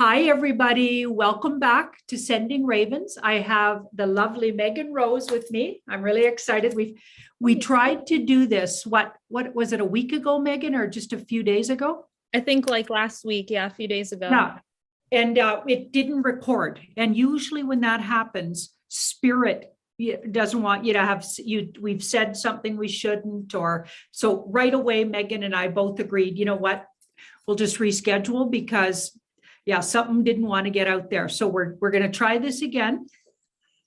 Hi, everybody. Welcome back to Sending Ravens. I have the lovely Megan Rose with me. I'm really excited. We tried to do this. What was it, a week ago, Megan, or just a few days ago? I think like last week. Yeah, a few days ago. Yeah. And it didn't record. And usually when that happens, Spirit doesn't want you to have we've said something we shouldn't, or so right away, Megan and I both agreed, you know what, we'll just reschedule because something didn't want to get out there. So we're going to try this again.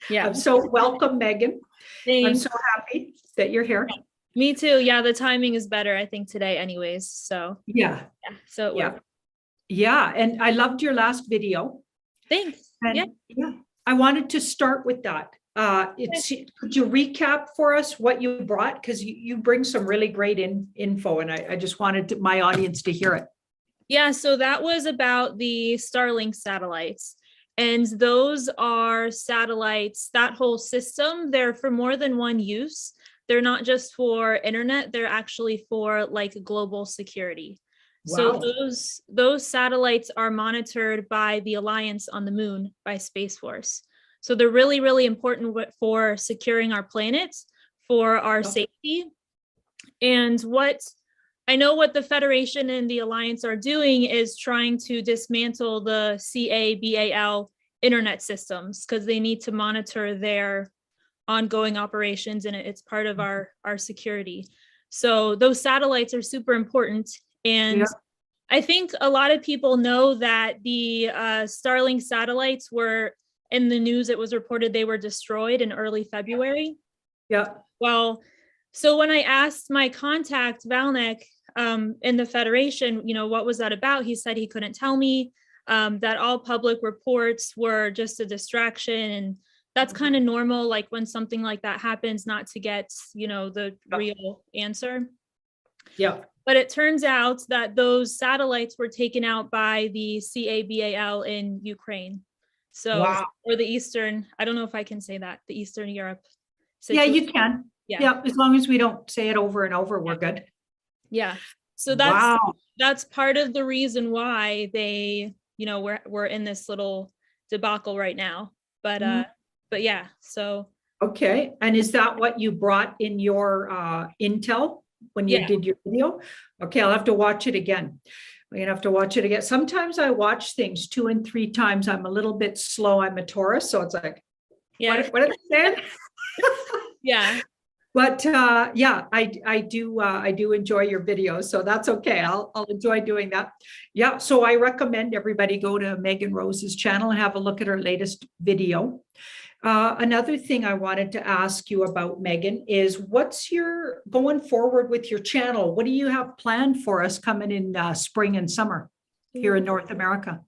Yeah. So welcome, Megan. Thanks. I'm so happy that you're here. Yeah. Me too. Yeah, the timing is better, I think, today anyways. So so it worked. Yeah, and I loved your last video. Thanks. And I wanted to start with that. Could you recap for us what you brought? Because you bring some really great info, and I just wanted my audience to hear it. Yeah, so that was about the Starlink satellites. And those are satellites, that whole system, they're for more than one use. They're not just for internet, they're actually for like global security. Wow. So those satellites are monitored by the Alliance on the Moon, by Space Force. So they're really, really important for securing our planet, for our safety. And I know what the Federation and the Alliance are doing is trying to dismantle the 𝐂𝐈𝐓𝐇 internet systems because they need to monitor their ongoing operations, and it's part of our security. So those satellites are super important. And I think a lot of people know that the Starlink satellites were in the news. It was reported they were destroyed in early February. Yeah. Well, so when I asked my contact, Valnek, in the Federation, what was that about? He said he couldn't tell me, that all public reports were just a distraction. And that's kind of normal, like when something like that happens, not to get, the real answer. Yeah. But it turns out that those satellites were taken out by the 𝐂𝐈𝐓𝐇 in Ukraine. So, or the Eastern, I don't know if I can say that, the Eastern Europe situation. Yeah, you can. Yeah, as long as we don't say it over and over, we're good. Yeah. So that's part of the reason why they, we're in this little debacle right now. But yeah, so. Okay. And is that what you brought in your intel when you did your video? Okay, I'll have to watch it again. We're gonna have to watch it again. Sometimes I watch things 2 and 3 times. I'm a little bit slow. I'm a Taurus, so it's like, what are they saying? Yeah. But I do enjoy your videos, so that's okay. I'll enjoy doing that. Yeah, so I recommend everybody go to Megan Rose's channel and have a look at her latest video. Another thing I wanted to ask you about, Megan, is what's your going forward with your channel? What do you have planned for us coming in spring and summer here in North America?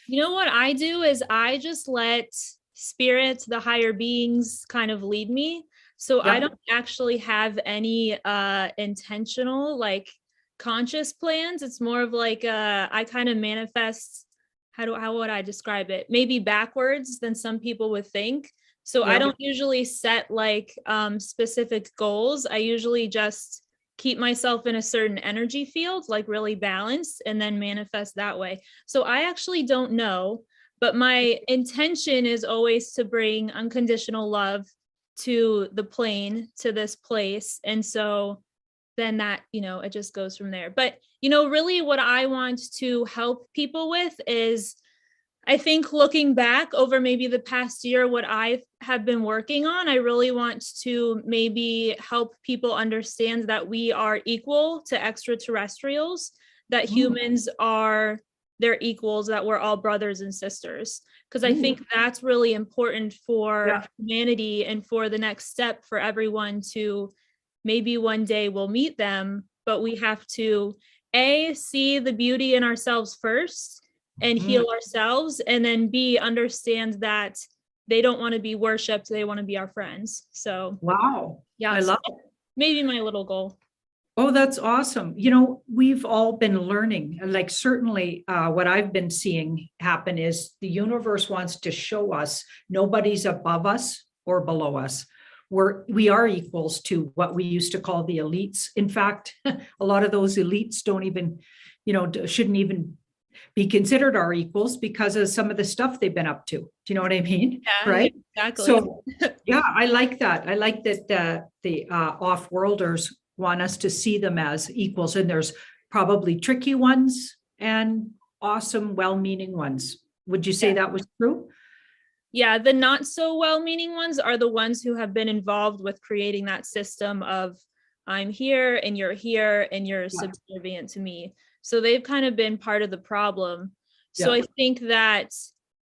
What I do is I just let spirits, the higher beings, kind of lead me. So I don't actually have any intentional, like conscious plans. It's more of like I kind of manifest. How would I describe it? Maybe backwards than some people would think. So I don't usually set like specific goals. I usually just keep myself in a certain energy field, like really balanced, and then manifest that way. So I actually don't know, but my intention is always to bring unconditional love to the plane, to this place. And so then that, it just goes from there. But, really what I want to help people with is, I think looking back over maybe the past year, what I have been working on, I really want to maybe help people understand that we are equal to extraterrestrials, that humans are their equals, that we're all brothers and sisters. Because I think that's really important for humanity and for the next step for everyone to maybe one day we'll meet them, but we have to see the beauty in ourselves first and heal ourselves, and then B, understand that they don't want to be worshipped, they want to be our friends. So I love it. Maybe my little goal. Oh, that's awesome. We've all been learning, like certainly what I've been seeing happen is the universe wants to show us nobody's above us or below us. We are equals to what we used to call the elites. In fact, a lot of those elites don't even, shouldn't even be considered our equals because of some of the stuff they've been up to. Do you know what I mean? Yeah, Right. exactly. So yeah, I like that. I like that the off-worlders want us to see them as equals, and there's probably tricky ones and awesome, well-meaning ones. Would you say Yeah. that was true? Yeah, the not so well-meaning ones are the ones who have been involved with creating that system of I'm here and you're subservient to me. So they've kind of been part of the problem. So Yeah. I think that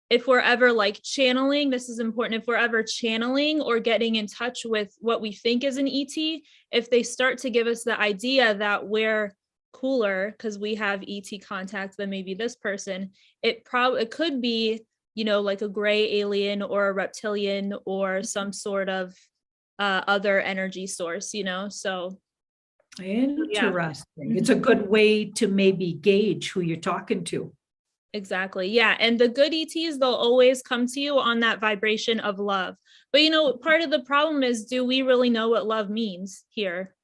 if we're ever like channeling, this is important, if we're ever channeling or getting in touch with what we think is an ET, if they start to give us the idea that we're cooler because we have ET contact than maybe this person, it could be, you know, like a gray alien or a reptilian or some sort of other energy source, you know, so. Interesting. It's a good way to maybe gauge who you're talking to. Exactly. Yeah. And the good ETs, they'll always come to you on that vibration of love. But, you know, part of the problem is, do we really know what love means here?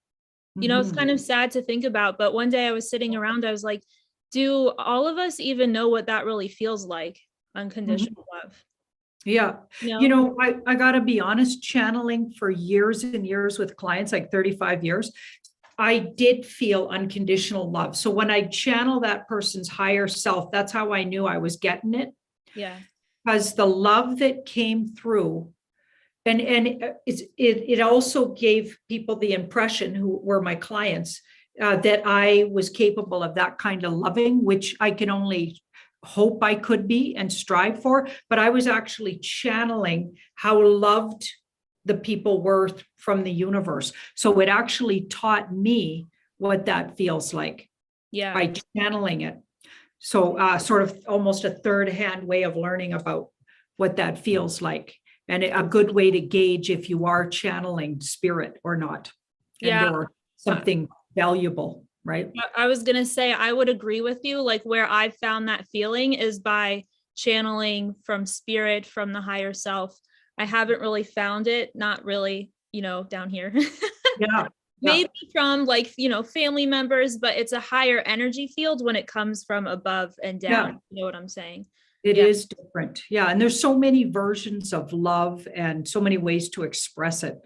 You know, it's kind of sad to think about. But one day I was sitting around, I was like, do all of us even know what that really feels like? Unconditional love. Yeah. You know, I got to be honest, channeling for years and years with clients, like 35 years, I did feel unconditional love. So when I channel that person's higher self, that's how I knew I was getting it. Yeah. Because the love that came through, and it also gave people the impression, who were my clients, that I was capable of that kind of loving, which I can only hope I could be and strive for. But I was actually channeling how loved the people were from the universe. So it actually taught me what that feels like. Yeah. By channeling it. So sort of almost a third-hand way of learning about what that feels like, and a good way to gauge if you are channeling spirit or not, or something valuable, right? I was going to say, I would agree with you. Like, where I found that feeling is by channeling from spirit, from the higher self. I haven't really found it, not really, you know, down here. Yeah. Maybe from like, you know, family members, but it's a higher energy field when it comes from above and down. Yeah. You know what I'm saying? It is different. Yeah. And there's so many versions of love and so many ways to express it.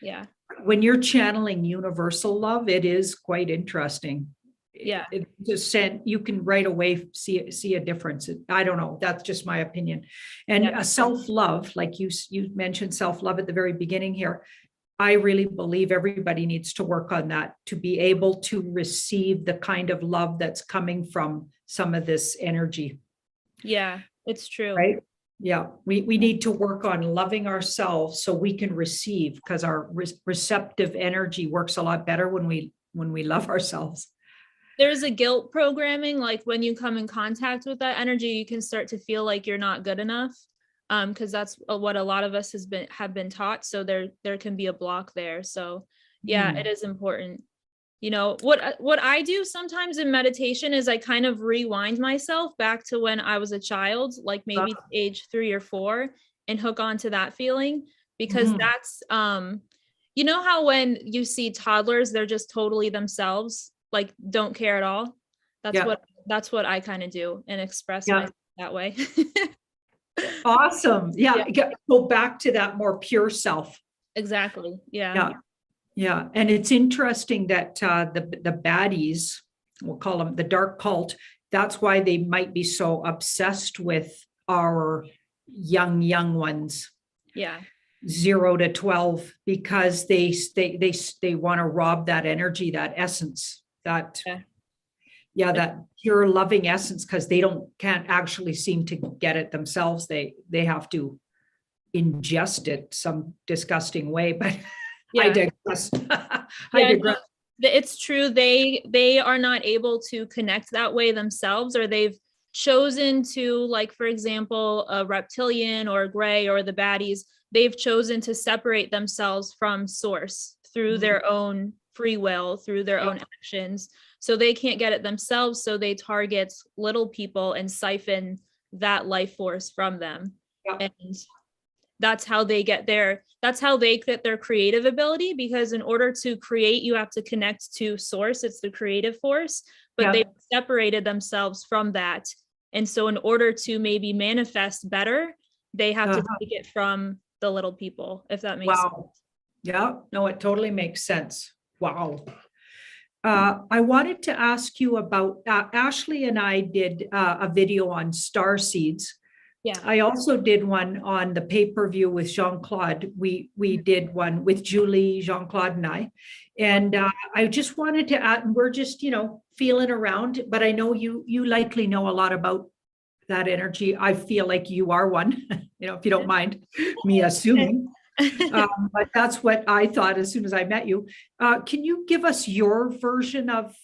Yeah. When you're channeling universal love, it is quite interesting. Yeah. It just said you can right away see a difference. I don't know. That's just my opinion. And a self-love, like you mentioned self-love at the very beginning here. I really believe everybody needs to work on that to be able to receive the kind of love that's coming from some of this energy. Yeah, it's true. Right? Yeah, we need to work on loving ourselves so we can receive, because our receptive energy works a lot better when we love ourselves. There's a guilt programming, like when you come in contact with that energy, you can start to feel like you're not good enough. Because that's what a lot of us have been taught. So there can be a block there. So yeah, it is important. You know, what I do sometimes in meditation is I kind of rewind myself back to when I was a child, like maybe age 3 or 4, and hook on to that feeling, because that's, you know how when you see toddlers, they're just totally themselves, like don't care at all. That's what I kind of do and express myself that way. Awesome. Yeah. Go back to that more pure self. Exactly. Yeah. Yeah. Yeah. And it's interesting that the baddies, we'll call them the dark cult, that's why they might be so obsessed with our young ones. Yeah. 0 to 12, because they want to rob that energy, that essence, that pure loving essence, because they can't actually seem to get it themselves. They have to ingest it some disgusting way, but I digress. It's true. They are not able to connect that way themselves, or they've chosen to, like, for example, a reptilian or a gray or the baddies, they've chosen to separate themselves from source through their own free will, through their own actions. So they can't get it themselves. So they target little people and siphon that life force from them. And that's how they get their creative ability, because in order to create, you have to connect to source. It's the creative force. but Yeah. they separated themselves from that. And so in order to maybe manifest better, they have to take it from the little people, if that makes sense. Wow. Yeah, no, it totally makes sense. Wow. I wanted to ask you about, Ashley and I did a video on star seeds. Yeah. I also did one on the pay-per-view with Jean-Claude. We did one with Julie, Jean-Claude and I. And I just wanted to add, and we're just, feeling around, but I know you likely know a lot about that energy. I feel like you are one, if you don't mind me assuming. But that's what I thought as soon as I met you. Can you give us your version of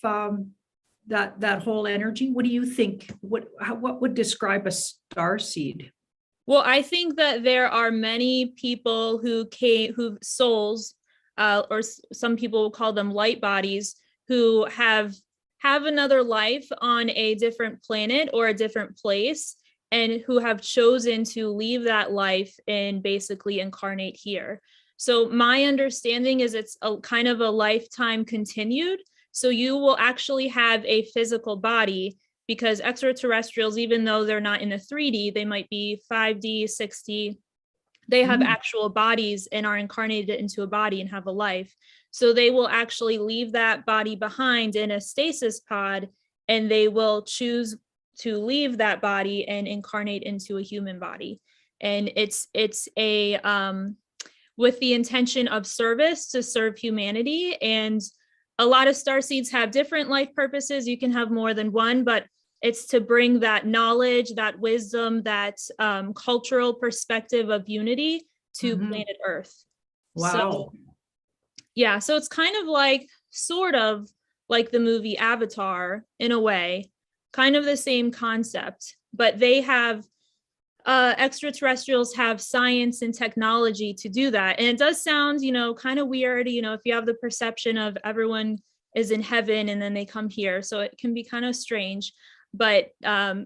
that whole energy? What do you think? What would describe a star seed? Well, I think that there are many people who souls, or some people will call them light bodies, who have another life on a different planet or a different place, and who have chosen to leave that life and basically incarnate here. So my understanding is it's a kind of a lifetime continued. So you will actually have a physical body, because extraterrestrials, even though they're not in a 3D, they might be 5D, 6D. They have actual bodies and are incarnated into a body and have a life. So they will actually leave that body behind in a stasis pod, and they will choose to leave that body and incarnate into a human body. And it's a with the intention of service, to serve humanity. And a lot of starseeds have different life purposes. You can have more than one, but it's to bring that knowledge, that wisdom, that cultural perspective of unity to planet Earth. Wow. So, yeah, so it's kind of like, sort of like the movie Avatar in a way, kind of the same concept, but they have, extraterrestrials have science and technology to do that. And it does sound, kind of weird, if you have the perception of everyone is in heaven and then they come here. So it can be kind of strange, but, a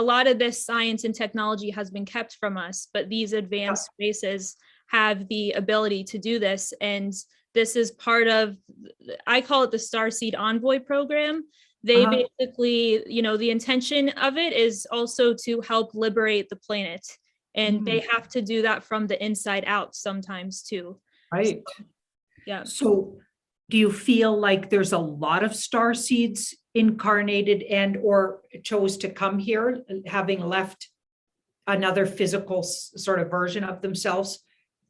lot of this science and technology has been kept from us, but these advanced races have the ability to do this. And this is part of, I call it the Starseed Envoy program. They basically, the intention of it is also to help liberate the planet. And they have to do that from the inside out sometimes too. Right. So, yeah. So do you feel like there's a lot of star seeds incarnated and or chose to come here, having left another physical sort of version of themselves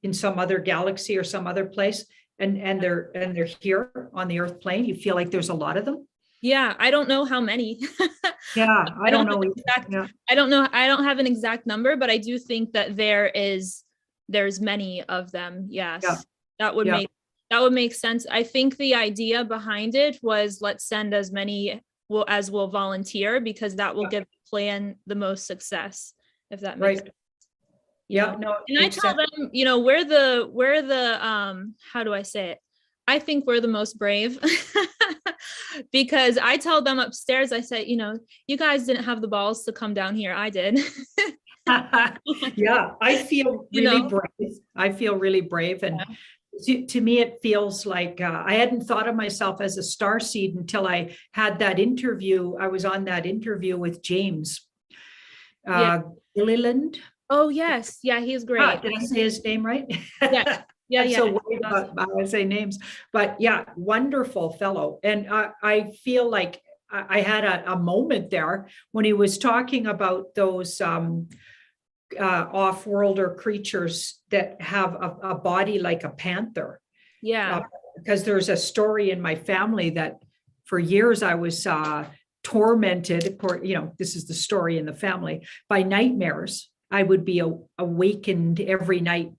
in some other galaxy or some other place, and they're here on the Earth plane? You feel like there's a lot of them? Yeah, I don't know how many. Yeah, I don't know. I don't know. I don't have an exact number, but I do think that there's many of them. Yes. Yeah. That would make sense. I think the idea behind it was, let's send as many as will volunteer, because that will give the plan the most success, if that makes sense. Yeah, no. And I tell them, we're the how do I say it? I think we're the most brave, because I tell them upstairs, I said, you guys didn't have the balls to come down here. I did. Yeah, I feel really brave. I feel really brave. And to me, it feels like I hadn't thought of myself as a starseed until I had that interview. I was on that interview with James Gilliland. Oh, yes. Yeah, he's great. Did I say his name right? Yeah. Yeah. I'm so worried about how I say names, but yeah, wonderful fellow. And I feel like I had a moment there when he was talking about those off-worlder creatures that have a body like a panther. Yeah. Because there's a story in my family that for years I was tormented. Of course, this is the story in the family, by nightmares. I would be awakened every night,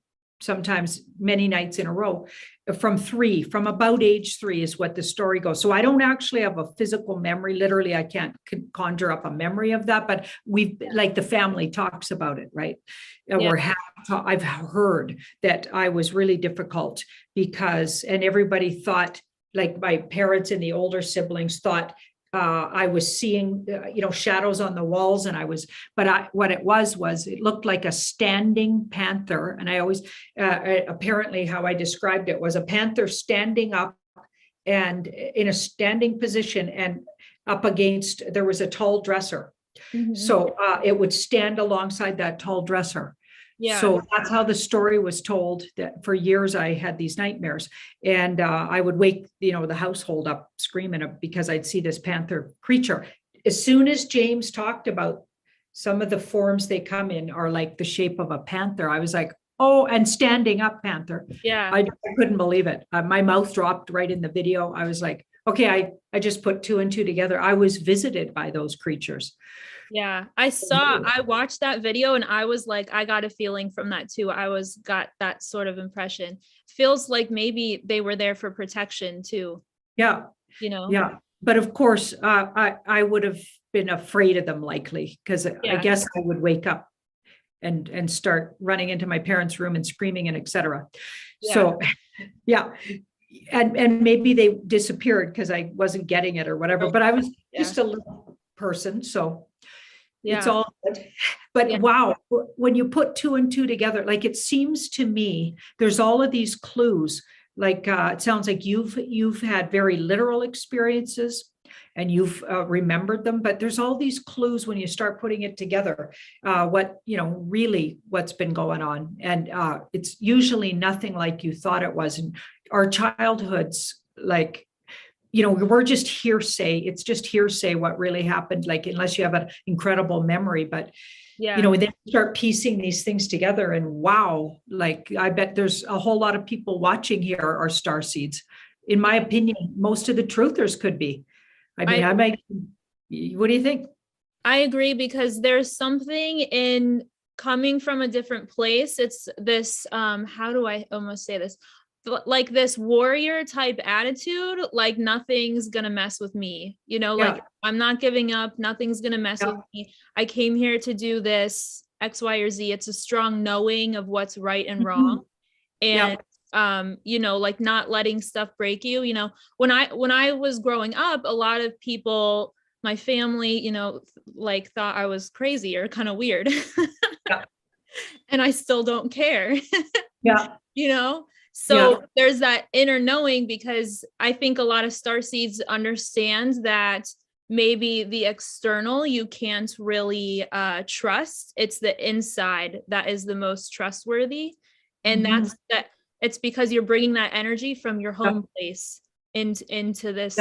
sometimes many nights in a row, from about age 3 is what the story goes. So I don't actually have a physical memory. Literally, I can't conjure up a memory of that, but like the family talks about it, right? Yeah. I've heard that I was really difficult and everybody thought, like my parents and the older siblings thought, I was seeing, shadows on the walls, and what it was it looked like a standing panther. And I always, apparently how I described it was a panther standing up and in a standing position, and up against, there was a tall dresser. Mhm. So it would stand alongside that tall dresser. Yeah. So that's how the story was told, that for years I had these nightmares, and I would wake, the household up screaming because I'd see this panther creature. As soon as James talked about some of the forms they come in are like the shape of a panther, I was like, oh, and standing up panther. Yeah. I couldn't believe it. My mouth dropped right in the video. I was like, okay, I just put two and two together. I was visited by those creatures. Yeah, I watched that video and I was like, I got a feeling from that too. Got that sort of impression. Feels like maybe they were there for protection too. Yeah. Yeah. But of course, I would have been afraid of them likely, because I guess I would wake up and start running into my parents' room and screaming and etc. Yeah. So yeah. And maybe they disappeared because I wasn't getting it or whatever, but I was just a little person. So it's all good. But wow, when you put two and two together, like it seems to me, there's all of these clues. Like it sounds like you've had very literal experiences and you've remembered them, but there's all these clues when you start putting it together, really what's been going on. And it's usually nothing like you thought it was. And our childhoods, like, we're just hearsay. It's just hearsay what really happened, like, unless you have an incredible memory. But, then you start piecing these things together and wow, like, I bet there's a whole lot of people watching here are starseeds. In my opinion, most of the truthers could be. What do you think? I agree, because there's something in coming from a different place. It's this, how do I almost say this? Like this warrior type attitude, like nothing's gonna mess with me, like I'm not giving up, nothing's gonna mess with me. I came here to do this X, Y, or Z. It's a strong knowing of what's right and wrong. And like not letting stuff break you. When I was growing up, a lot of people, my family, like thought I was crazy or kind of weird. And I still don't care. So there's that inner knowing, because I think a lot of starseeds understand that maybe the external you can't really trust. It's the inside that is the most trustworthy. And it's because you're bringing that energy from your home place into this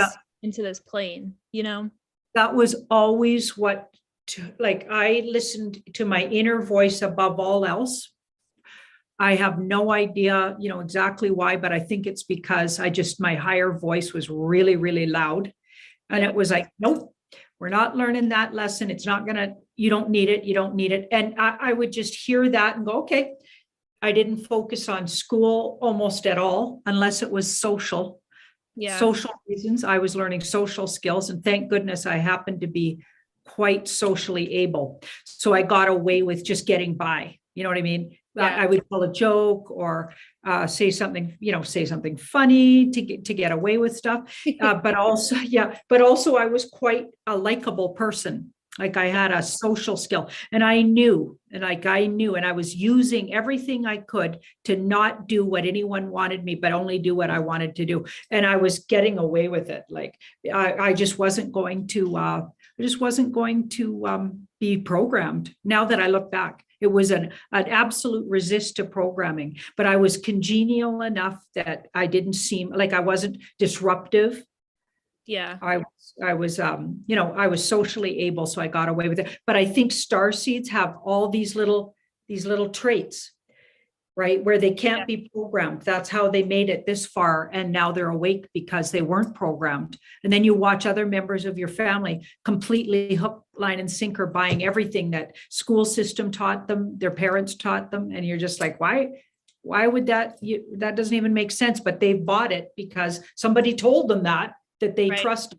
plane, That was always I listened to my inner voice above all else. I have no idea, exactly why, but I think it's because my higher voice was really, really loud. And it was like, nope, we're not learning that lesson. It's not you don't need it. You don't need it. And I would just hear that and go, okay. I didn't focus on school almost at all, unless it was social reasons. I was learning social skills, and thank goodness I happened to be quite socially able. So I got away with just getting by. You know what I mean? I would tell a joke or say something funny to get away with stuff. But also I was quite a likable person. Like I had a social skill, and I knew, and I was using everything I could to not do what anyone wanted me, but only do what I wanted to do. And I was getting away with it. Like I just wasn't going to, be programmed. Now that I look back, it was an absolute resist to programming, but I was congenial enough that I didn't seem like I wasn't disruptive. Yeah. I was socially able, so I got away with it. But I think starseeds have all these little traits, right? Where they can't be programmed. That's how they made it this far. And now they're awake because they weren't programmed. And then you watch other members of your family completely hook, line, and sinker, buying everything that school system taught them, their parents taught them. And you're just like, why would that doesn't even make sense, but they bought it because somebody told them that they trusted.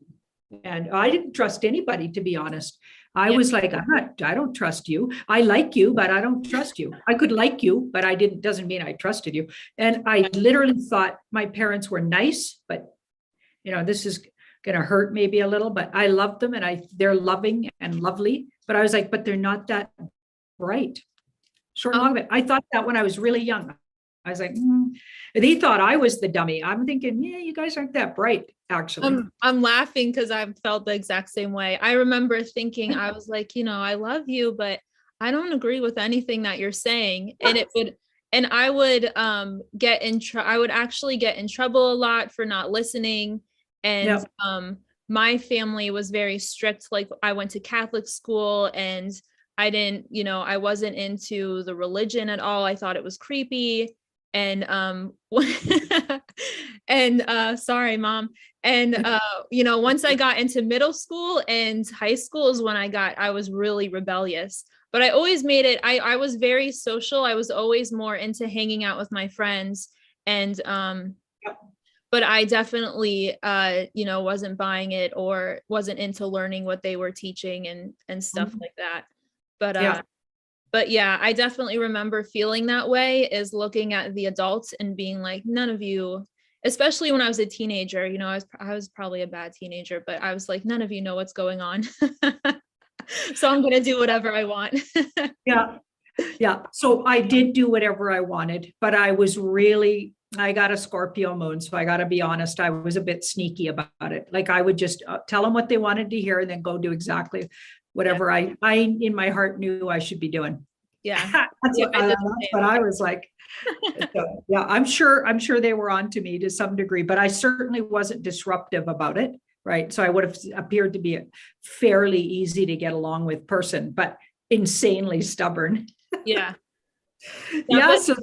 And I didn't trust anybody, to be honest. I was like, I don't trust you. I like you, but I don't trust you. I could like you, but doesn't mean I trusted you. And I literally thought my parents were nice, but this is going to hurt maybe a little, but I love them and they're loving and lovely. But I was like, but they're not that bright. Short and long of it. I thought that when I was really young. I was like, And he thought I was the dummy. I'm thinking, yeah, you guys aren't that bright, actually. I'm laughing because I've felt the exact same way. I remember thinking, I was like, I love you, but I don't agree with anything that you're saying. And I would I would actually get in trouble a lot for not listening. And my family was very strict. Like, I went to Catholic school, and I didn't, I wasn't into the religion at all. I thought it was creepy. And and sorry, mom. And once I got into middle school and high school is when I was really rebellious. But I always made it, I was very social. I was always more into hanging out with my friends. And but I definitely wasn't buying it or wasn't into learning what they were teaching and stuff like that. But yeah, I definitely remember feeling that way, is looking at the adults and being like, none of you, especially when I was a teenager, I was probably a bad teenager, but I was like, none of you know what's going on. So I'm going to do whatever I want. Yeah. So I did do whatever I wanted, but I got a Scorpio moon. So I got to be honest, I was a bit sneaky about it. Like, I would just tell them what they wanted to hear and then go do exactly whatever I in my heart knew I should be doing. Yeah. That's what I was like. So, yeah, I'm sure they were on to me to some degree, but I certainly wasn't disruptive about it. Right. So I would have appeared to be a fairly easy to get along with person, but insanely stubborn. Yeah. Yeah. So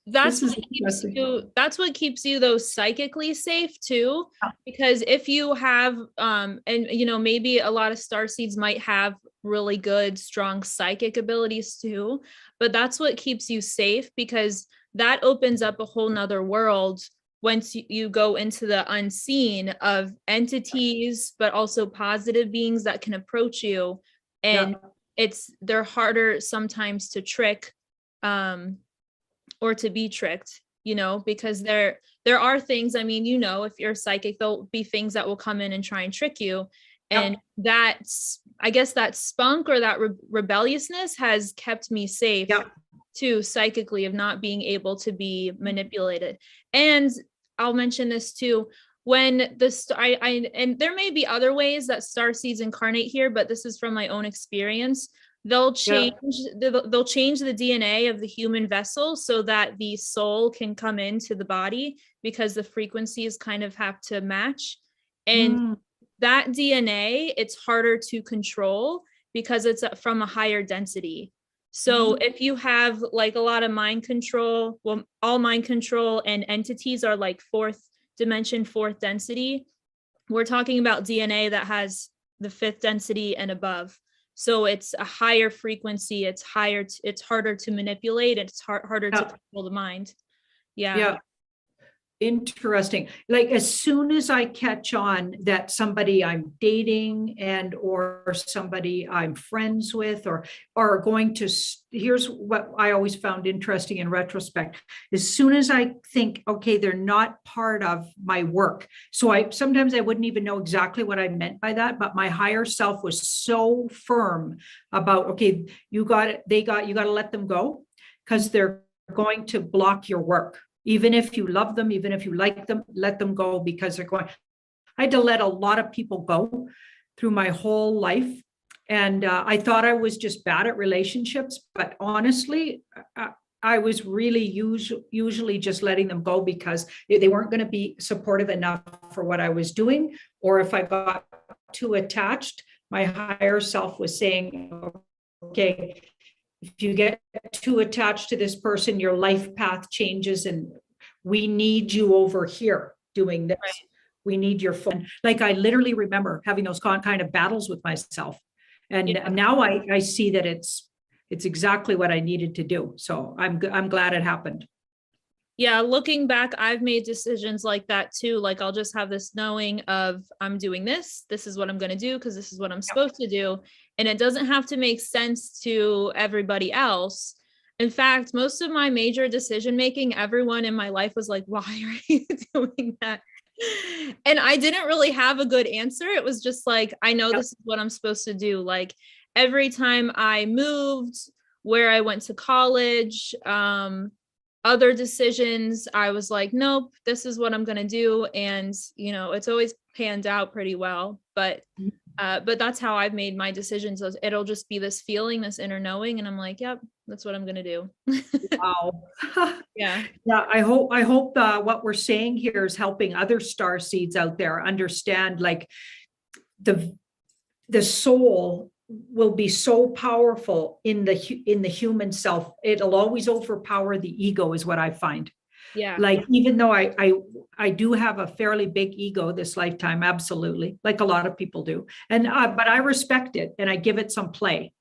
that's what keeps you though psychically safe too, because if you have and maybe a lot of starseeds might have really good strong psychic abilities too, but that's what keeps you safe, because that opens up a whole nother world once you go into the unseen of entities, but also positive beings that can approach you. And they're harder sometimes to trick or to be tricked, because there are things, if you're psychic, there'll be things that will come in and try and trick you. And I guess that spunk or that rebelliousness has kept me safe too, psychically, of not being able to be manipulated. And I'll mention this too, when and there may be other ways that starseeds incarnate here, but this is from my own experience. They'll change the DNA of the human vessel so that the soul can come into the body, because the frequencies kind of have to match. And that DNA, it's harder to control because it's from a higher density. So if you have like a lot of mind control, well, all mind control and entities are like fourth dimension, fourth density. We're talking about DNA that has the fifth density and above. So it's a higher frequency. It's harder to manipulate. It's harder to control the mind. Yeah. Interesting. Like, as soon as I catch on that somebody I'm dating or somebody I'm friends with or are going to, here's what I always found interesting in retrospect. As soon as I think, okay, they're not part of my work. So sometimes I wouldn't even know exactly what I meant by that, but my higher self was so firm about, okay, you got to let them go, because they're going to block your work. Even if you love them, even if you like them, let them go, because they're going. I had to let a lot of people go through my whole life. And I thought I was just bad at relationships, but honestly, I was really usually just letting them go because they weren't going to be supportive enough for what I was doing. Or if I got too attached, my higher self was saying, okay, if you get too attached to this person, your life path changes, and we need you over here doing this. Right. We need your phone. Like, I literally remember having those kind of battles with myself. And now I see that it's exactly what I needed to do. So I'm glad it happened. Yeah, looking back, I've made decisions like that too. Like, I'll just have this knowing of, I'm doing this is what I'm going to do because this is what I'm supposed to do. And it doesn't have to make sense to everybody else. In fact, most of my major decision making, everyone in my life was like, why are you doing that? And I didn't really have a good answer. It was just like, I know this is what I'm supposed to do. Like, every time I moved, where I went to college, other decisions, I was like, nope, this is what I'm going to do. And, it's always panned out pretty well, but that's how I've made my decisions. It'll just be this feeling, this inner knowing. And I'm like, yep, that's what I'm going to do. Wow. Yeah. Yeah, I hope what we're saying here is helping other star seeds out there understand, like, the soul will be so powerful in the human self. It'll always overpower the ego, is what I find. Yeah. Like, even though I do have a fairly big ego this lifetime, absolutely, like a lot of people do. And but I respect it and I give it some play.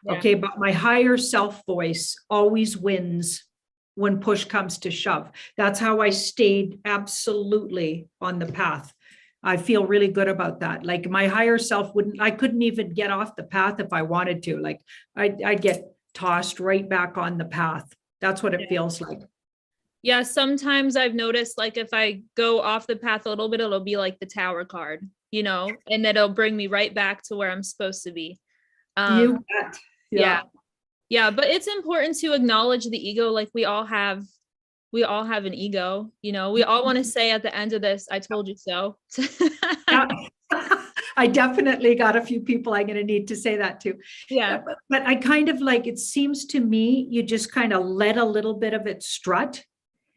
Yeah. Okay, but my higher self voice always wins when push comes to shove. That's how I stayed absolutely on the path. I feel really good about that. Like, my higher self I couldn't even get off the path if I wanted to. Like, I'd get tossed right back on the path. That's what it feels like. Yeah. Sometimes I've noticed, like, if I go off the path a little bit, it'll be like the tower card, and it'll bring me right back to where I'm supposed to be. You bet. Yeah. Yeah. But it's important to acknowledge the ego. Like, we all have an ego, we all want to say at the end of this, I told you so. Yeah. I definitely got a few people I'm going to need to say that to. Yeah. But I kind of, like, it seems to me, you just kind of let a little bit of it strut.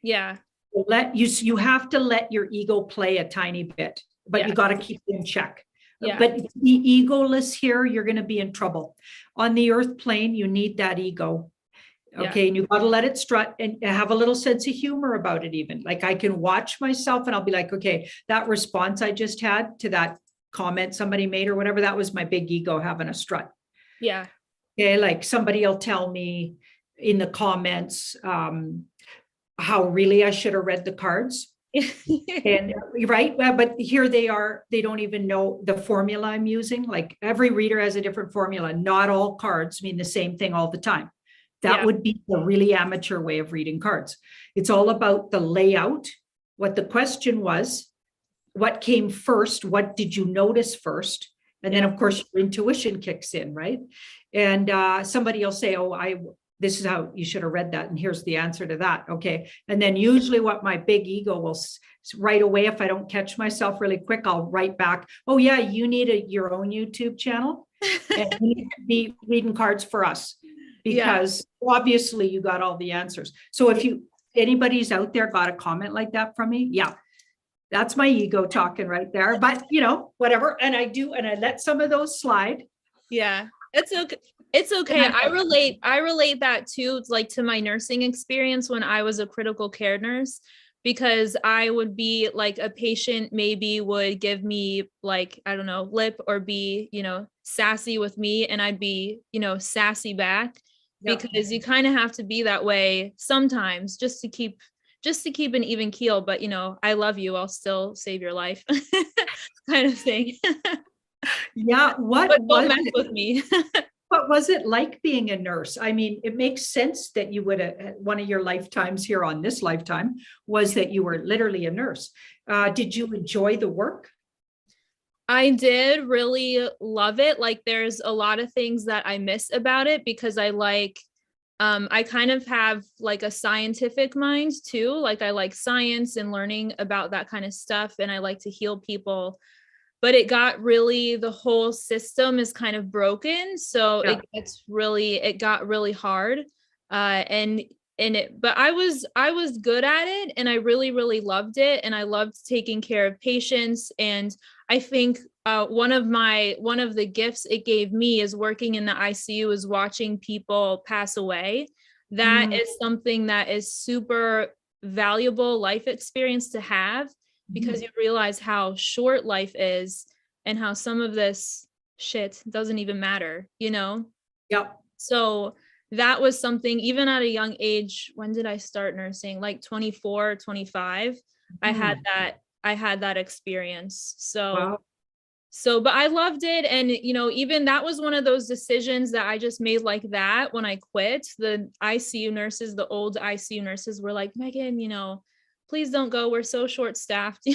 Yeah. You have to let your ego play a tiny bit, but you got to keep it in check. Yeah. But the egoless here, you're going to be in trouble. On the earth plane, you need that ego. Okay. And you got to let it strut and have a little sense of humor about it. Even, like, I can watch myself and I'll be like, okay, that response I just had to that comment somebody made or whatever, that was my big ego having a strut. Yeah. Okay. Like, somebody will tell me in the comments how really I should have read the cards. And right. But here they are, they don't even know the formula I'm using. Like, every reader has a different formula. Not all cards mean the same thing all the time. That would be the really amateur way of reading cards. It's all about the layout, what the question was, what came first, what did you notice first? And then, of course, your intuition kicks in, right? And somebody will say, oh, this is how you should have read that. And here's the answer to that. Okay. And then usually what my big ego will right away, if I don't catch myself really quick, I'll write back, oh yeah, you need your own YouTube channel and you need to be reading cards for us. Because obviously you got all the answers. So if anybody's out there got a comment like that from me, yeah, that's my ego talking right there. But whatever. And I let some of those slide. Yeah, it's okay. It's okay. I relate that too, like, to my nursing experience when I was a critical care nurse, because I would be like, a patient maybe would give me, like, I don't know, lip or be, sassy with me, and I'd be, sassy back. Because you kind of have to be that way sometimes just to keep an even keel. But, I love you, I'll still save your life kind of thing. Yeah. Don't mess with me. What was it like being a nurse? I mean, it makes sense that you would, one of your lifetimes here on this lifetime was that you were literally a nurse. Did you enjoy the work? I did really love it. Like, there's a lot of things that I miss about it, because I kind of have like a scientific mind too. Like, I like science and learning about that kind of stuff, and I like to heal people. But it got really, the whole system is kind of broken. So it got really hard. But I was good at it, and I really, really loved it. And I loved taking care of patients. And I think one of the gifts it gave me is working in the ICU, is watching people pass away. That is something that is super valuable life experience to have, because you realize how short life is and how some of this shit doesn't even matter, Yep. So that was something, even at a young age. When did I start nursing? Like 24, 25. I had that experience. So but I loved it. And, even that was one of those decisions that I just made like that when I quit. The ICU nurses, the old ICU nurses were like, Megan, please don't go. We're so short staffed.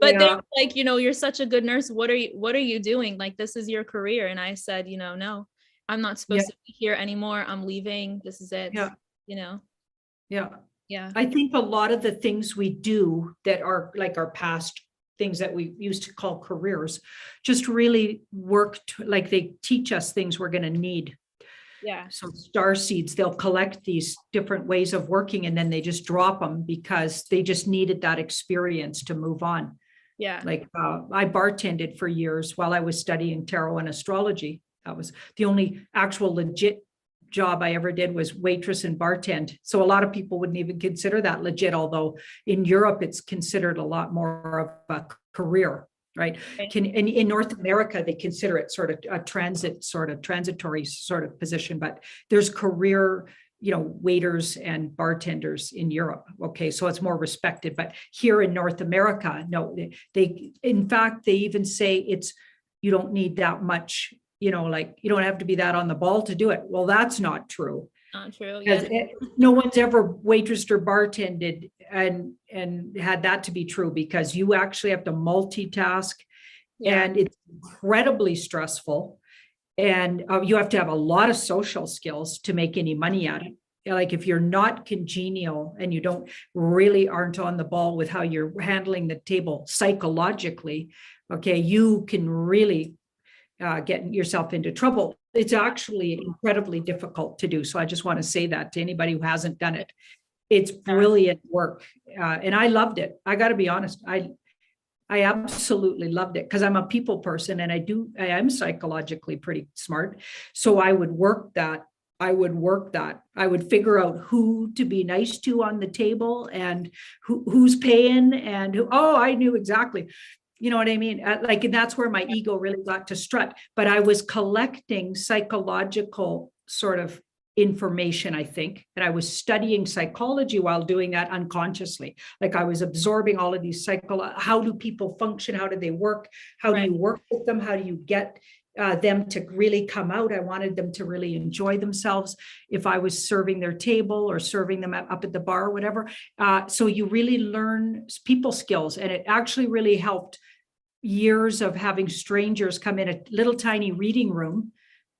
But they're like, you're such a good nurse. What are you doing? Like, this is your career. And I said, no, I'm not supposed to be here anymore. I'm leaving. This is it. Yeah. you know? Yeah. Yeah. I think a lot of the things we do that are like our past things that we used to call careers, just really worked, like they teach us things we're going to need. Yeah. So star seeds, they'll collect these different ways of working and then they just drop them because they just needed that experience to move on. Yeah. Like I bartended for years while I was studying tarot and astrology. That was the only actual legit job I ever did, was waitress and bartend. So a lot of people wouldn't even consider that legit, although in Europe it's considered a lot more of a career, right? In North America, they consider it sort of a transitory sort of position, but there's career, waiters and bartenders in Europe. Okay, so it's more respected, but here in North America, no, they in fact, they even say you don't need that much, like you don't have to be that on the ball to do it. Well, that's not true. Not true. Yeah. No one's ever waitressed or bartended and had that to be true, because you actually have to multitask, and it's incredibly stressful. And you have to have a lot of social skills to make any money at it. Like if you're not congenial and you aren't on the ball with how you're handling the table psychologically, okay, you can really get yourself into trouble. It's actually incredibly difficult to do. So I just want to say that to anybody who hasn't done it. It's brilliant work. And I loved it. I got to be honest. I absolutely loved it because I'm a people person and I am psychologically pretty smart. So I would work that. I would figure out who to be nice to on the table and who's paying and I knew exactly. You know what I mean? And that's where my ego really got to strut. But I was collecting psychological sort of information, I think, and I was studying psychology while doing that unconsciously. Like I was absorbing all of these how do people function? How do they work? How do you work with them? How do you get them to really come out? I wanted them to really enjoy themselves if I was serving their table or serving them up at the bar or whatever. So you really learn people skills, and it actually really helped years of having strangers come in a little tiny reading room.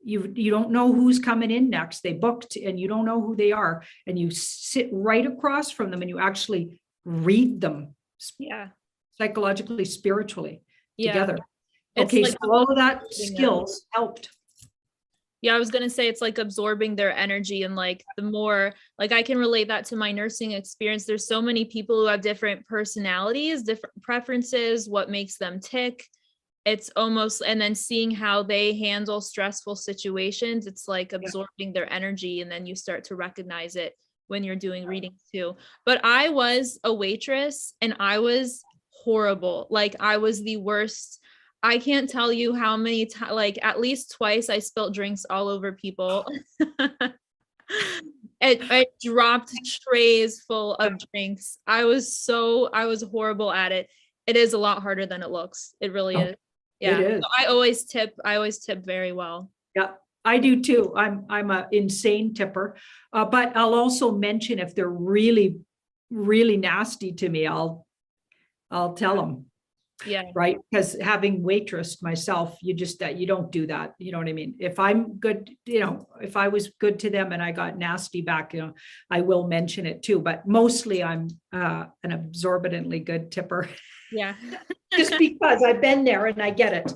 You don't know who's coming in next. They booked and you don't know who they are. And you sit right across from them and you actually read them psychologically, spiritually together. Okay, so all of that skills helped. Yeah, I was going to say it's like absorbing their energy, and like the more, like I can relate that to my nursing experience. There's so many people who have different personalities, different preferences, what makes them tick. It's almost, and then seeing how they handle stressful situations, it's like absorbing their energy, and then you start to recognize it when you're doing readings too. But I was a waitress and I was horrible. Like I was the worst. I can't tell you how many times, like at least twice I spilled drinks all over people. I dropped trays full of drinks. I was horrible at it. It is a lot harder than it looks. It really is. Yeah. It is. So I always tip very well. Yeah, I do too. I'm an insane tipper. But I'll also mention if they're really, really nasty to me, I'll tell them. Yeah. Right. Because having waitressed myself, you don't do that. You know what I mean? If I'm good, if I was good to them and I got nasty back, I will mention it too. But mostly I'm an absorbently good tipper. Yeah. Just because I've been there and I get it.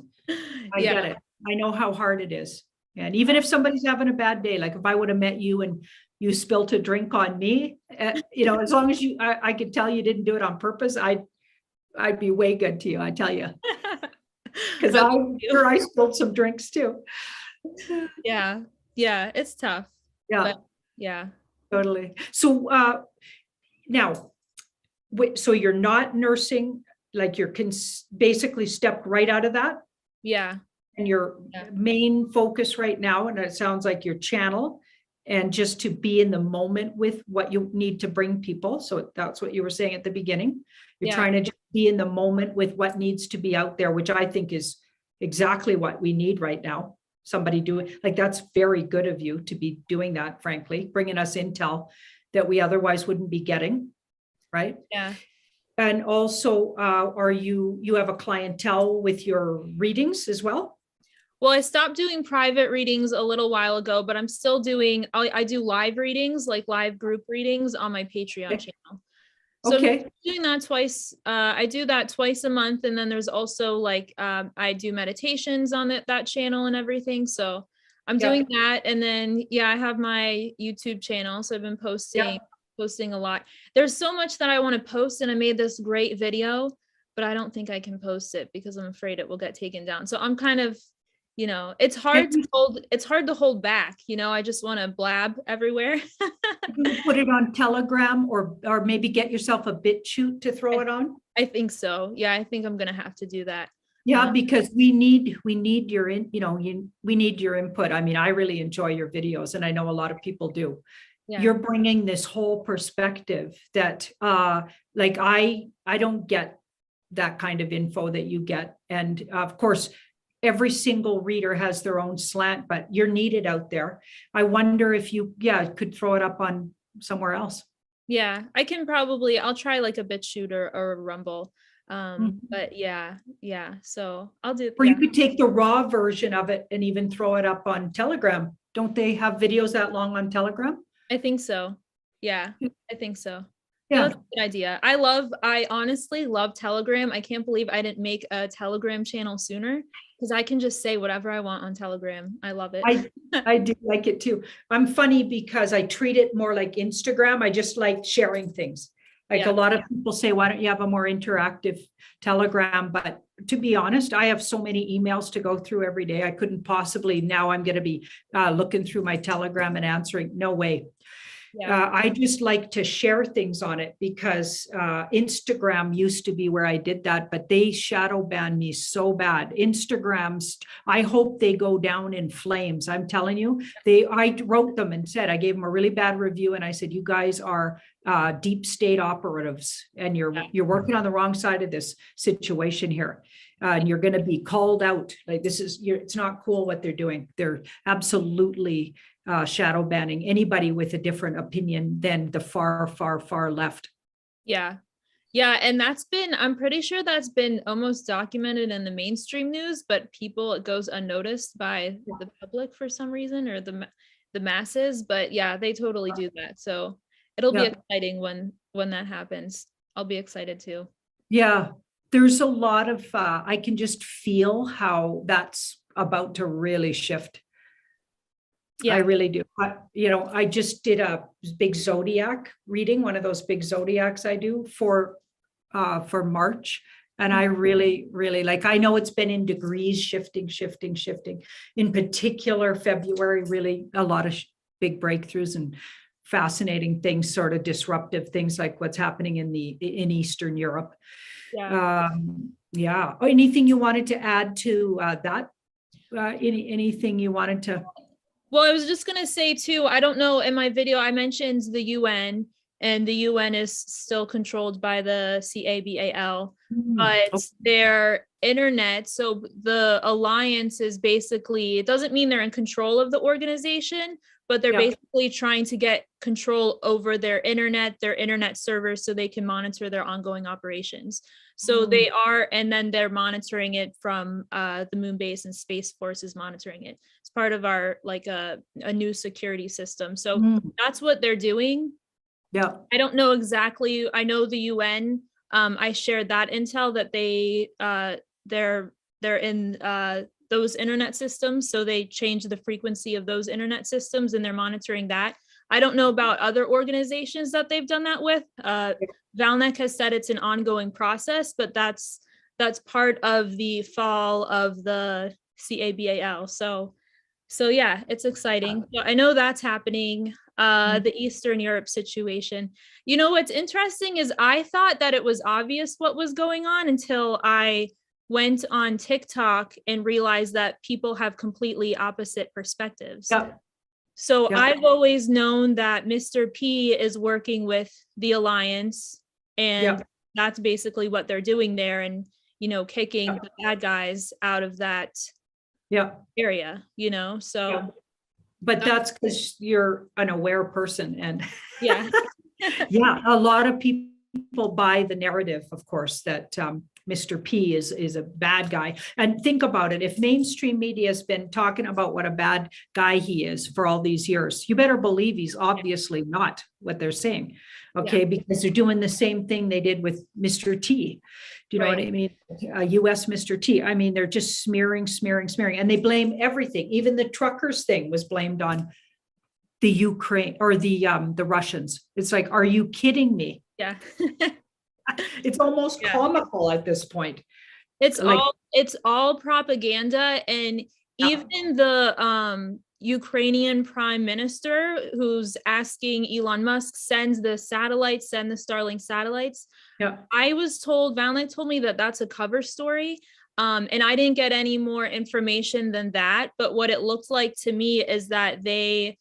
I get it. I know how hard it is. And even if somebody's having a bad day, like if I would have met you and you spilt a drink on me, as long as I could tell you didn't do it on purpose, I'd be way good to you, I tell you. Because I spilled some drinks too. Yeah. Yeah. It's tough. Yeah. But yeah. Totally. So now, so you're not nursing, like you're basically stepped right out of that? Yeah. And your main focus right now, and it sounds like your channel, and just to be in the moment with what you need to bring people. So that's what you were saying at the beginning. You're trying to just be in the moment with what needs to be out there, which I think is exactly what we need right now. Somebody doing, like, that's very good of you to be doing that, frankly, bringing us intel that we otherwise wouldn't be getting, right? Yeah. And also, you have a clientele with your readings as well? Well, I stopped doing private readings a little while ago, but I'm still doing, I do live readings, like live group readings on my Patreon channel. So Okay. I'm doing that twice. I do that twice a month. And then there's also like, I do meditations on that channel and everything. So I'm doing that. And then, yeah, I have my YouTube channel. So I've been posting a lot. There's so much that I want to post, and I made this great video, but I don't think I can post it because I'm afraid it will get taken down. So I'm kind of, it's hard to hold back. I just want to blab everywhere. You can put it on Telegram or maybe get yourself a BitChute to throw it on. I think so. Yeah, I think I'm gonna have to do that. Yeah, because we need your we need your input. I mean, I really enjoy your videos, and I know a lot of people do. Yeah. You're bringing this whole perspective that like I don't get that kind of info that you get. And of course, every single reader has their own slant, but you're needed out there. I wonder if you, could throw it up on somewhere else. Yeah, I'll try like a BitChute or a Rumble. But yeah. So I'll do. Or you could take the raw version of it and even throw it up on Telegram. Don't they have videos that long on Telegram? I think so. Yeah, I think so. Yeah. That's a good idea. I honestly love Telegram. I can't believe I didn't make a Telegram channel sooner, because I can just say whatever I want on Telegram. I love it. I do like it too. I'm funny because I treat it more like Instagram. I just like sharing things. Like a lot of people say, why don't you have a more interactive Telegram? But to be honest, I have so many emails to go through every day. I couldn't possibly, now I'm going to be looking through my Telegram and answering. No way. I just like to share things on it because Instagram used to be where I did that, but they shadow banned me so bad. Instagrams, I hope they go down in flames. I'm telling you, I wrote them and said, I gave them a really bad review. And I said, you guys are deep state operatives, and you're working on the wrong side of this situation here. And you're going to be called out. Like it's not cool what they're doing. They're absolutely shadow banning anybody with a different opinion than the far, far, far left. Yeah. And I'm pretty sure that's been almost documented in the mainstream news, but it goes unnoticed by the public for some reason, or the masses. But yeah, they totally do that. So it'll be exciting when that happens. I'll be excited too. Yeah. There's a lot of, I can just feel how that's about to really shift. Yeah, I really do. I just did a big zodiac reading, one of those big zodiacs I do for March. And I really, really I know it's been in degrees, shifting. In particular, February, really a lot of big breakthroughs and fascinating things, sort of disruptive things like what's happening in Eastern Europe. Yeah. Anything you wanted to add to that? Anything you wanted to? Well, I was just going to say too, I don't know, in my video, I mentioned the UN, and the UN is still controlled by the CABAL, but their internet, so the alliance is basically, it doesn't mean they're in control of the organization, but they're basically trying to get control over their internet servers, so they can monitor their ongoing operations. So they are, and then they're monitoring it from the moon base, and Space Force is monitoring it. It's part of our a new security system. So that's what they're doing. Yeah. I don't know exactly. I know the UN, I shared that intel that they're in those internet systems. So they change the frequency of those internet systems, and they're monitoring that. I don't know about other organizations that they've done that with. Valnek has said it's an ongoing process, but that's part of the fall of the CABAL. So yeah, it's exciting. So I know that's happening. The Eastern Europe situation. What's interesting is I thought that it was obvious what was going on until I went on TikTok and realized that people have completely opposite perspectives. Yeah. So I've always known that Mr. P is working with the Alliance, and that's basically what they're doing there, and kicking the bad guys out of that area, so but that's because you're an aware person, and yeah a lot of people buy the narrative, of course, that Mr. P is a bad guy. And think about it. If mainstream media has been talking about what a bad guy he is for all these years, you better believe he's obviously not what they're saying. Okay. Yeah. Because they're doing the same thing they did with Mr. T. Do you know what I mean? US Mr. T. I mean, they're just smearing. And they blame everything. Even the truckers thing was blamed on the Ukraine or the Russians. It's like, are you kidding me? Yeah. It's almost comical at this point. It's Like- all propaganda. And even the Ukrainian prime minister who's asking Elon Musk send the Starlink satellites. Yeah. I was told, Valentine told me that that's a cover story. And I didn't get any more information than that. But what it looked like to me is that they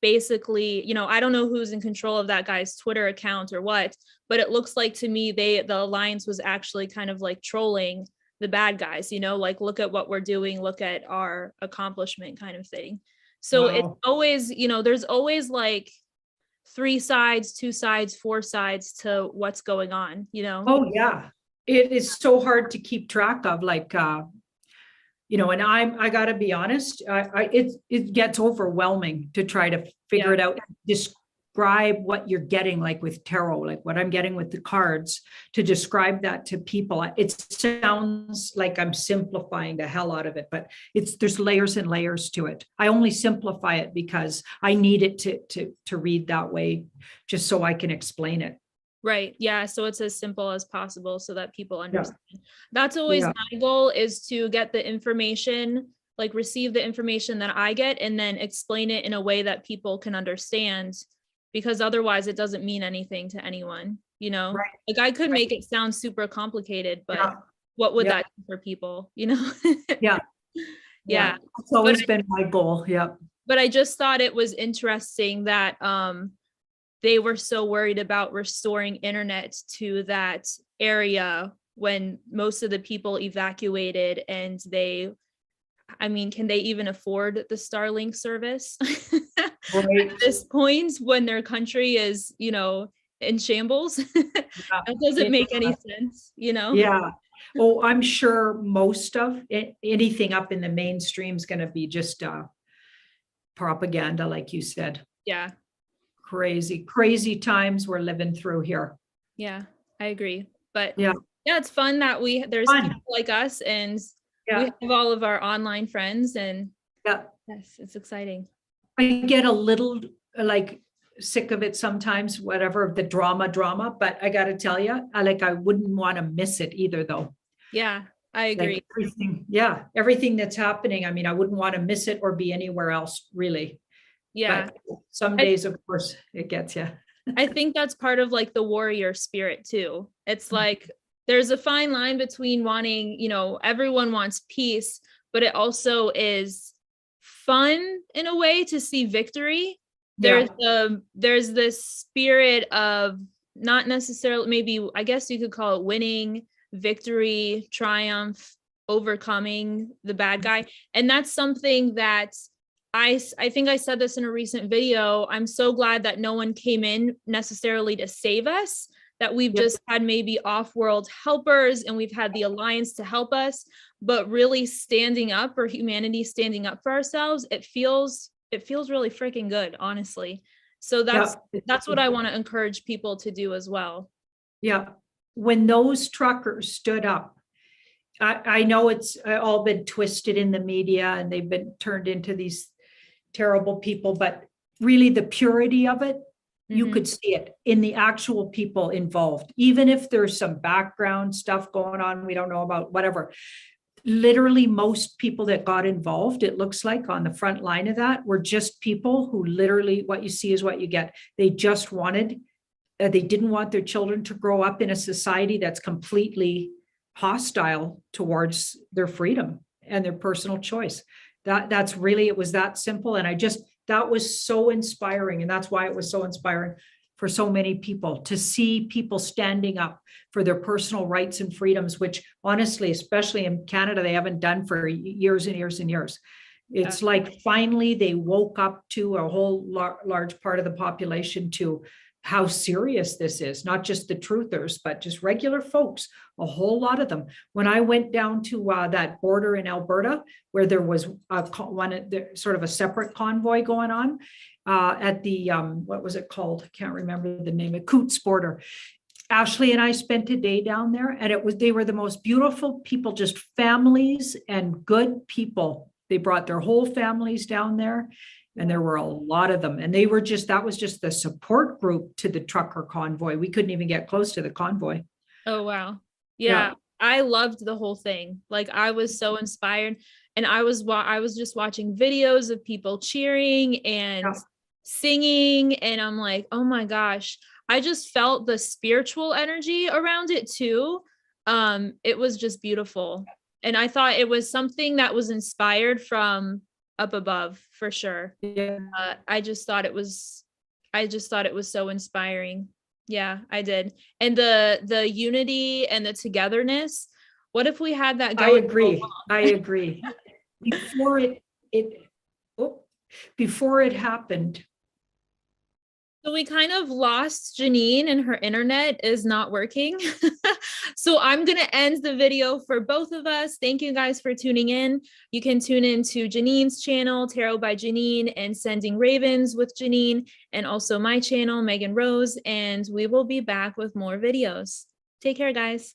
basically, you know, I don't know who's in control of that guy's Twitter account or what, but it looks like to me the alliance was actually kind of like trolling the bad guys, you know, like, look at what we're doing, look at our accomplishment kind of thing. So it's always, you know, there's always like 3 sides, 2 sides, 4 sides to what's going on, you know? Oh yeah. It is so hard to keep track of, like, you know, and I gotta be honest, it gets overwhelming to try to figure it out, describe what you're getting, like with tarot, like what I'm getting with the cards, to describe that to people. It sounds like I'm simplifying the hell out of it, but there's layers and layers to it. I only simplify it because I need it to read that way, just so I can explain it. Right. Yeah. So it's as simple as possible so that people understand. That's always my goal, is to get the information, like receive the information that I get and then explain it in a way that people can understand, because otherwise it doesn't mean anything to anyone, you know? Right. Like I could make it sound super complicated, but what would that do for people, you know? Yeah. It's always been my goal. Yeah. But I just thought it was interesting that they were so worried about restoring internet to that area when most of the people evacuated, and can they even afford the Starlink service at this point when their country is, you know, in shambles? That doesn't make any sense, you know? Yeah. Oh, I'm sure most of anything up in the mainstream is going to be just propaganda, like you said. Yeah. Crazy times we're living through here. Yeah, I agree. But yeah, it's fun that there's people like us, and we have all of our online friends, and yes, it's exciting. I get a little like sick of it sometimes, whatever, the drama, but I got to tell you, I wouldn't want to miss it either, though. Yeah, I agree. Like everything that's happening. I mean, I wouldn't want to miss it or be anywhere else, really. Yeah. But some days, of course, it gets you. I think that's part of like the warrior spirit too. It's like there's a fine line between wanting, you know, everyone wants peace, but it also is fun in a way to see victory. There's this spirit of not necessarily, maybe, I guess you could call it winning, victory, triumph, overcoming the bad guy. And that's something that I think I said this in a recent video. I'm so glad that no one came in necessarily to save us, that we've just had maybe off-world helpers and we've had the alliance to help us, but really standing up, or humanity standing up for ourselves, it feels really freaking good, honestly. So that's what I want to encourage people to do as well. Yeah. When those truckers stood up, I know it's all been twisted in the media and they've been turned into these terrible people, but really the purity of it, you could see it in the actual people involved. Even if there's some background stuff going on, we don't know about, whatever. Literally most people that got involved, it looks like on the front line of that, were just people who literally, what you see is what you get. They just wanted, they didn't want their children to grow up in a society that's completely hostile towards their freedom and their personal choice. That's really, it was that simple. And that was so inspiring. And that's why it was so inspiring for so many people to see people standing up for their personal rights and freedoms, which honestly, especially in Canada, they haven't done for years and years and years. It's like finally they woke up to a whole large part of the population to how serious this is, not just the truthers, but just regular folks, a whole lot of them. When I went down to that border in Alberta, where there was sort of a separate convoy going on at the, what was it called? I can't remember the name, 𝐂𝐇𝐀𝐓𝐒 border. Ashley and I spent a day down there, and they were the most beautiful people, just families and good people. They brought their whole families down there. And there were a lot of them. And they were that was just the support group to the trucker convoy. We couldn't even get close to the convoy. Oh, wow. Yeah. I loved the whole thing. Like, I was so inspired. And I was just watching videos of people cheering and singing. And I'm like, oh my gosh, I just felt the spiritual energy around it too. It was just beautiful. And I thought it was something that was inspired from up above, for sure. Yeah. I just thought it was so inspiring. Yeah, I did. And the unity and the togetherness. What if we had that going? I agree. Before it happened. So we kind of lost Janine, and her internet is not working. So I'm going to end the video for both of us. Thank you guys for tuning in. You can tune in to Janine's channel, Tarot by Janine, and Sending Ravens with Janine, and also my channel, Megan Rose, and we will be back with more videos. Take care, guys.